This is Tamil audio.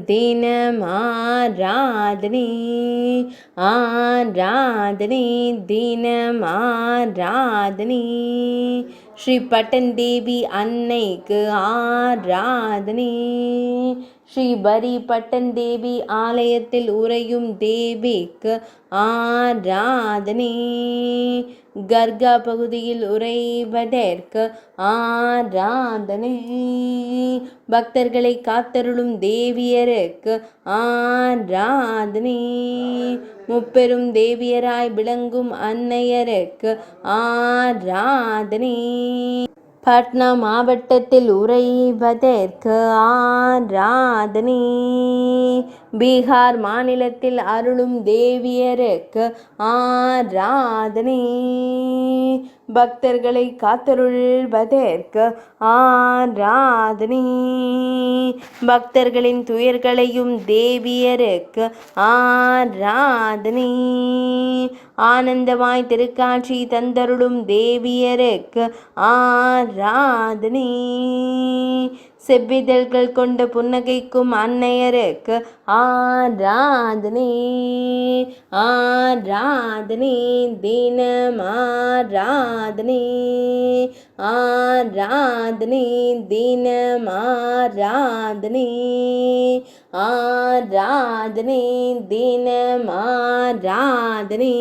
தினம் ஆராதனை, ஆராதனை தினம் ஆராதனை. ஸ்ரீ பட்டன் தேவி அன்னைக்கு ஆராதனை. ஸ்ரீ பரி பட்டன் தேவி ஆலயத்தில் உறையும் தேவிக்கு ஆராதனை. கர்கா பகுதியில் உறைவதற்கு ஆராதனை. பக்தர்களை காத்தருளும் தேவியருக்கு ஆராதனை. முப்பெரும் தேவியராய் விளங்கும் அன்னையருக்கு ஆராதனை. பாட்னா மாவட்டத்தில் உறைவதற்கு ஆராதனை. பீகார் மாநிலத்தில் அருளும் தேவியருக்கு ஆராதனை. பக்தர்களை காத்தருள்வதற்கு ஆராதனை. பக்தர்களின் துயர்களையும் தேவியருக்கு ஆராதனை. ஆனந்தமாய் திருக்காட்சி தந்தருளும் தேவியருக்கு ஆராதனை. செவ்விதழ்கள் கொண்ட புன்னகைக்கும் அன்னையருக்கு ஆராதனை. ஆராதனை தினம் ஆராதனை, ஆராதனை தினம் ஆராதனை, ஆராதனை தினம் ஆராதனை.